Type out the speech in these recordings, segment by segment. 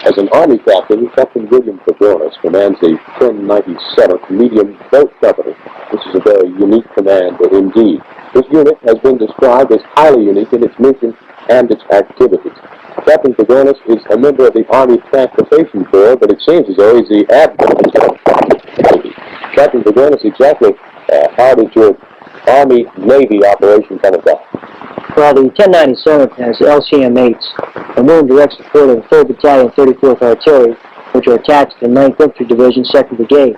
As an Army captain, Captain William Pagonis commands the 1097th Medium Boat Company. This is a very unique command indeed. This unit has been described as highly unique in its mission and its activities. Captain Pagonis is a member of the Army Transportation Corps, but it seems as though he's the admiral of the Navy. Captain Pagonis, exactly how did your Army-Navy operation come about? Well, the 1097th has LCM-8s, and we're in direct support of the 3rd Battalion, 34th Artillery, which are attached to the 9th Infantry Division, 2nd Brigade.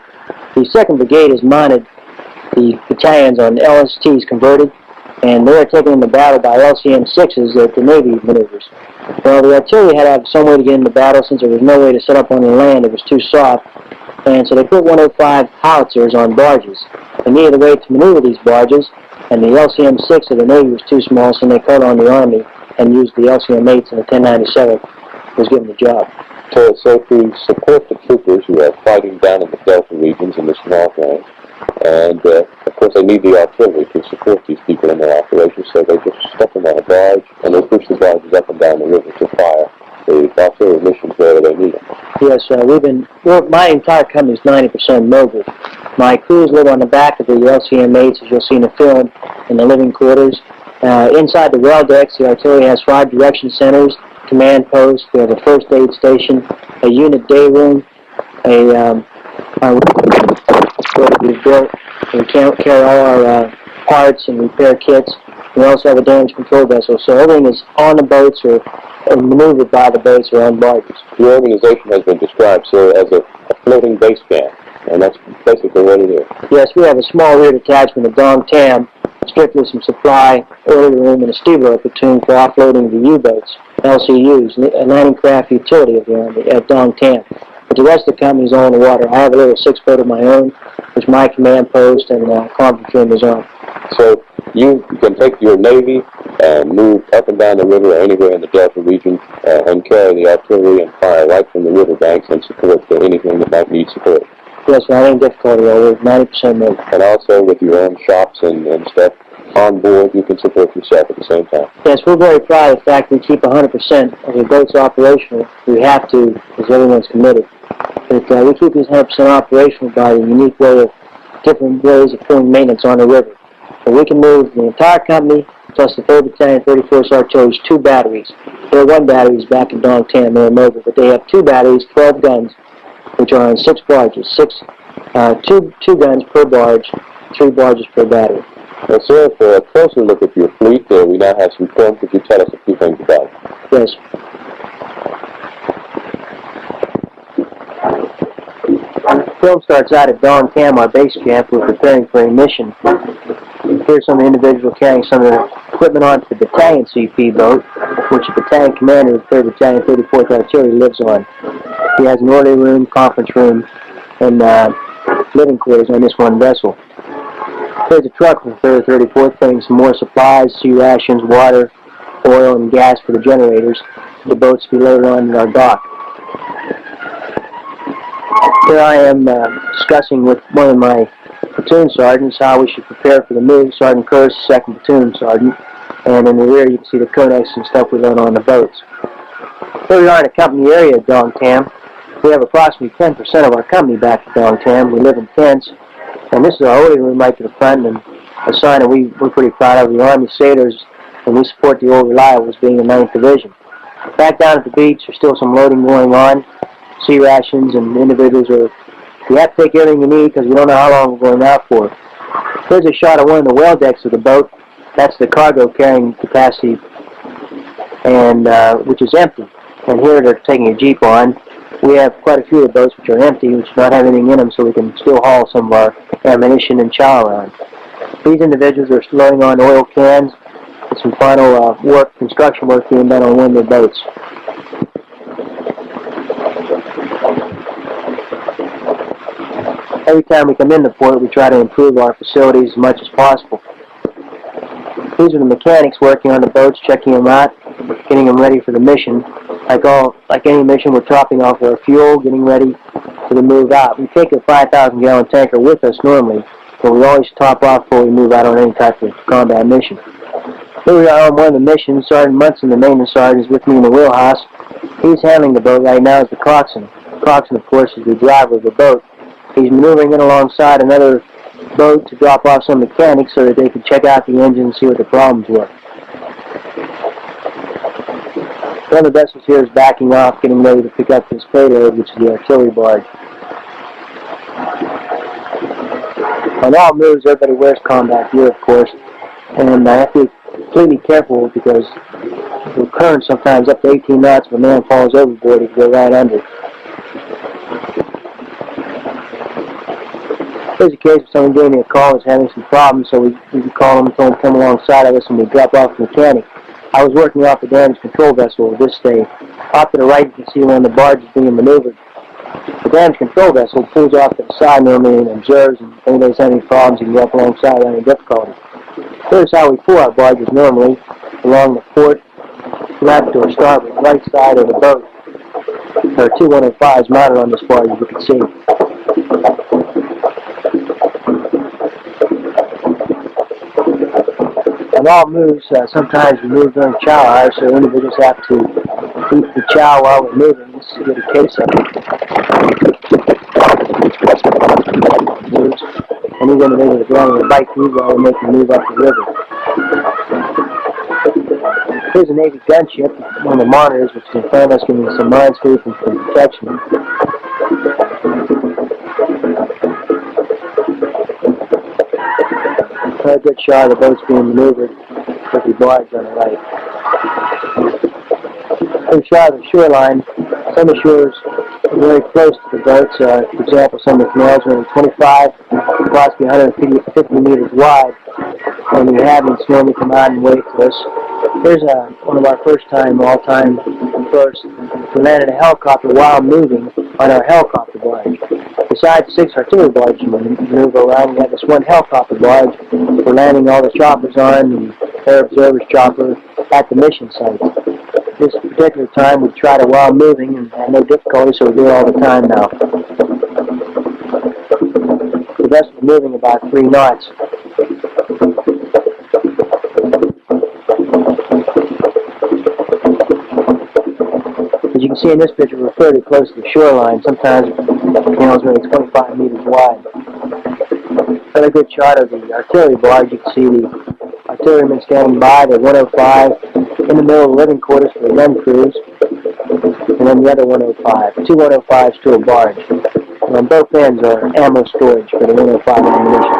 The 2nd Brigade has mounted the battalions on LSTs converted, and they are taken into battle by LCM-6s at the Navy maneuvers. Well, the artillery had to have some way to get into battle since there was no way to set up on the land. It was too soft, and so they put 105 howitzers on barges. They needed a way to maneuver these barges, and the LCM-6 of the Navy was too small, so they called on the Army and used the LCM-8s, and the 1097th was given the job. So to support the troopers who are fighting down in the Delta regions in the Northland, and of course they need the artillery to support these people in their operations, so they just stuff them on a barge, and they push the barges up and down the river to fire the artillery missions wherever they need them. Yes, my entire company is 90% mobile. My crews live on the back of the LCM-8s, as you'll see in the film, in the living quarters. Inside the well decks, the artillery has 5 direction centers, command posts. We have a first aid station, a unit day room, where we've built. We carry all our parts and repair kits. We also have a damage control vessel, so everything is on the boats or maneuvered by the boats or on barges. Your organization has been described, sir, as a floating base camp, and that's basically what it is. Yes, we have a small rear detachment of Dong Tam, strictly some supply, orderly room, and a stevedore platoon for offloading the U-boats, LCUs, a landing craft utility of the Army at Dong Tam. But the rest of the company is on the water. I have a little 6-boat of my own, which my command post and conference room is on. So you can take your Navy and move up and down the river or anywhere in the Delta region and carry the artillery and fire right from the riverbanks and support anything that might need support. Yes, without any difficulty. We're 90% mobile. And also with your own shops and stuff on board, you can support yourself at the same time. Yes, we're very proud of the fact we keep 100% of the boats operational. We have to, because everyone's committed. But we keep these 100% operational by the unique way of different ways of pulling maintenance on the river. So we can move the entire company, plus the 3rd Battalion, 34th Artillery's 2 batteries. Their 1 battery is back in Dong Tam, they're mobile, but they have 2 batteries, 12 guns, which are on 6 barges. 2 guns per barge, 3 barges per battery. Well, sir, for a closer look at your fleet, we now have some film. Could you tell us a few things about it? Yes. The film starts out at Dong Tam, our base camp. We're preparing for a mission. Here's some individual carrying some of the equipment onto the battalion CP boat, which the battalion commander of the 3rd Battalion, 34th Artillery lives on. He has an orderly room, conference room, and living quarters on this one vessel. There's a truck from the 3rd, 34th carrying some more supplies, sea rations, water, oil, and gas for the generators. The boats to be loaded on at our dock. Here I am discussing with one of my platoon sergeants how we should prepare for the move. Sergeant Kerr's 2nd Platoon Sergeant. And in the rear you can see the codex and stuff we learn on the boats. Here we are in a company area at Dong Tam. We have approximately 10% of our company back at Dong Tam. We live in tents. And this is our orderly room right to the front, and a sign that we're pretty proud of. The Army sailors, and we support the Old Reliables being the 9th Division. Back down at the beach, there's still some loading going on. Sea rations and individuals are, you have to take everything you need because we don't know how long we're going out for. Here's a shot of one of the well decks of the boat. That's the cargo carrying capacity, and which is empty. And here they're taking a jeep on. We have quite a few of those which are empty, which do not have anything in them, so we can still haul some of our ammunition and chow around. These individuals are loading on oil cans with some final construction work being done on one of their boats. Every time we come into port, we try to improve our facilities as much as possible. These are the mechanics working on the boats, checking them out, getting them ready for the mission. Like any mission, we're topping off our fuel, getting ready for the move out. We take a 5,000-gallon tanker with us normally, but we always top off before we move out on any type of combat mission. Here we are on one of the missions. Sergeant Munson, the maintenance sergeant, is with me in the wheelhouse. He's handling the boat right now is the coxswain. The coxswain, of course, is the driver of the boat. He's maneuvering in alongside another boat to drop off some mechanics so that they can check out the engine and see what the problems were. One of the vessels here is backing off, getting ready to pick up this payload, which is the artillery barge. On all moves, everybody wears combat gear, of course, and I have to be completely careful because the current sometimes up to 18 knots. If a man falls overboard, he can go right under. There's a case where someone gave me a call and was having some problems, so we call him and told him to come alongside of us and we drop off the mechanic. I was working off the damage control vessel at this stage. Off to the right, you can see one of the barges being maneuvered. The damage control vessel pulls off to the side normally and observes, and if anybody's having any problems, you can go up alongside without any difficulty. Here's how we pull our barges normally, along the port, left or starboard right side of the boat. There are two 105s mounted on this barge, as you can see. On all moves, sometimes we move during chow hours, so individuals have to eat the chow while we're moving. This is a good case of it. Moves. And these individuals are running a bike move while we're making a move up the river. Here's a Navy gunship, one of the monitors, which is in front of us, giving us some mine sweep and some protection. A good shot of the boats being maneuvered with the barge on the right. Here's a shot of the shoreline. Some of the shores are very close to the boats. For example, some of the canals are only 25, possibly 150 meters wide, and the inhabitants normally come out and wait for us. Here's one of our all-time first. We landed a helicopter while moving on our helicopter barge. Besides 6 artillery barges we maneuver around, we have this one helicopter barge we're landing all the choppers on, the air observer's chopper at the mission site. This particular time we tried it while moving and had no difficulty, so we do it all the time now. The vessel is moving about 3 knots. As you can see in this picture, we're fairly close to the shoreline. Sometimes the canals are only 25 meters wide. Another good shot of the artillery barge. You can see the artillerymen standing by, the 105 in the middle of the living quarters for the gun crews, and then the other 105. 2 105s to a barge. And on both ends are ammo storage for the 105 ammunition.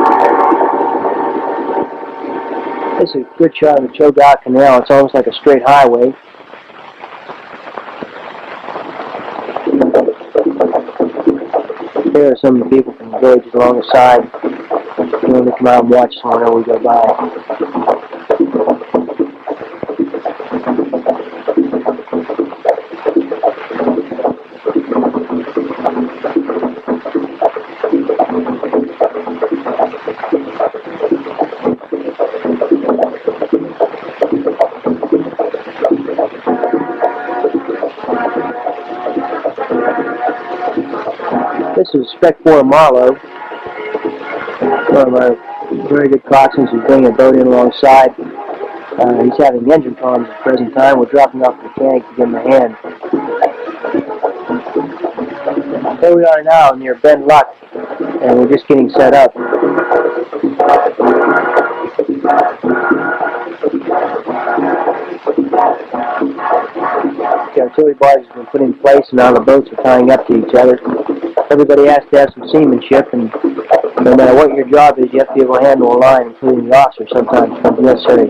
This is a good shot of the Choga Canal. It's almost like a straight highway. Here are some of the people from the villages along the side. You know, they come out and watch us whenever we go by. This is Spec 4 Marlowe, one of our very good coxswains who's bringing a boat in alongside. He's having engine problems at the present time. We're dropping off the mechanic to give him a hand. Here we are now near Ben Luck, and we're just getting set up. The artillery barge has been put in place, and now the boats are tying up to each other. Everybody has to have some seamanship, and no matter what your job is, you have to be able to handle a line, including the officer sometimes becomes necessary.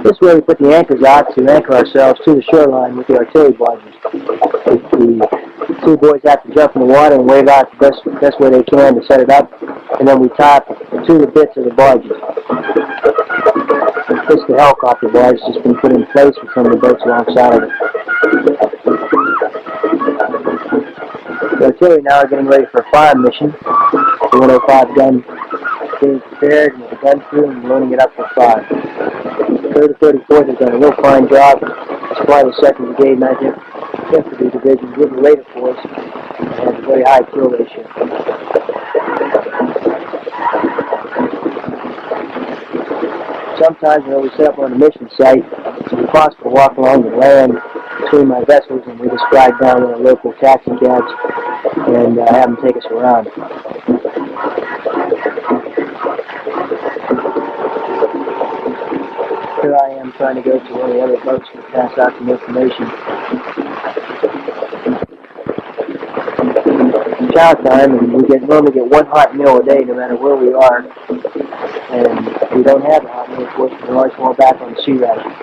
This way we put the anchors out to anchor ourselves to the shoreline with the artillery barges. The 2 boys have to jump in the water and wave out the best way they can to set it up, and then we tie up to the bits of the barges. This is the helicopter barge that's been put in place with some of the boats alongside of it. The artillery now are getting ready for a fire mission. The 105 gun being prepared with the gun crew and loading it up for fire. 3rd and 34th has done a real fine job to supply the 2nd Brigade 9th Infantry Division with the radar force and has a very high kill ratio. Sometimes when we set up on a mission site, it's impossible to walk along the land between my vessels, and we just ride down with our local taxi cabs and have them take us around. Here I am trying to go to one of the other boats to pass out some information. Chow time, and we normally get one hot meal a day no matter where we are. And if we don't have a hot meal, of course, we always fall back on the sea ration.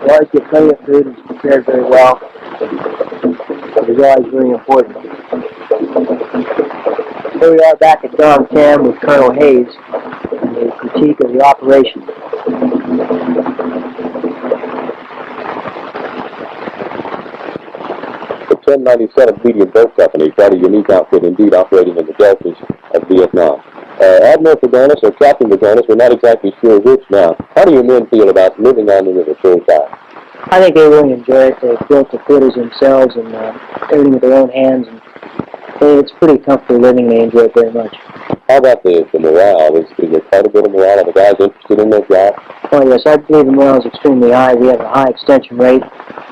We always get plenty of food and it's prepared very well. It is always very important. Here we are back at Dong Tam with Colonel Hayes and a critique of the operation. The 1097 Medium Boat Company, quite a unique outfit indeed, operating in the deltas of Vietnam. Admiral Pagonis or Captain Pagonis, we're not exactly sure which now. How do your men feel about living on the river full time? I think they really enjoy it. They've built the quarters themselves and everything with their own hands. And it's pretty comfortable living. They enjoy it very much. How about the morale? Is there quite a bit of morale? Are the guys interested in their job? Oh yes, I believe the morale is extremely high. We have a high extension rate,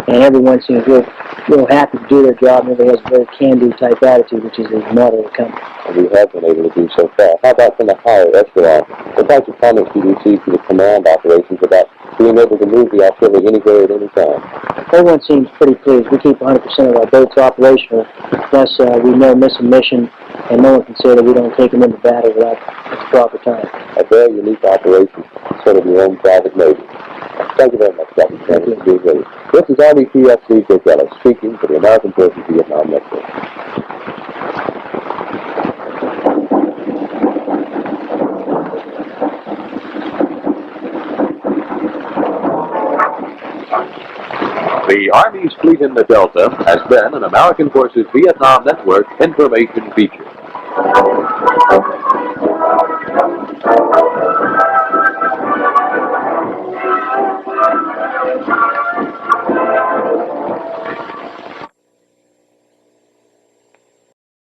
and everyone seems real happy to do their job, and everybody has a very can-do type attitude, which is the motto of the company. And we have been able to do so far. How about from the higher echelon? What types of comments do you receive from the command operations about being able to move the artillery anywhere at any time? Everyone seems pretty pleased. We keep 100% of our boats operational, plus we never miss a mission, and no one can say that we don't take them into battle at the proper time. A very unique operation, sort of your own private navy. Thank you very much, Captain. Thank you for being with us. This is RBPFC Dick Ellis speaking for the American Forces Vietnam Network. The Army's fleet in the Delta has been an American Forces Vietnam Network information feature.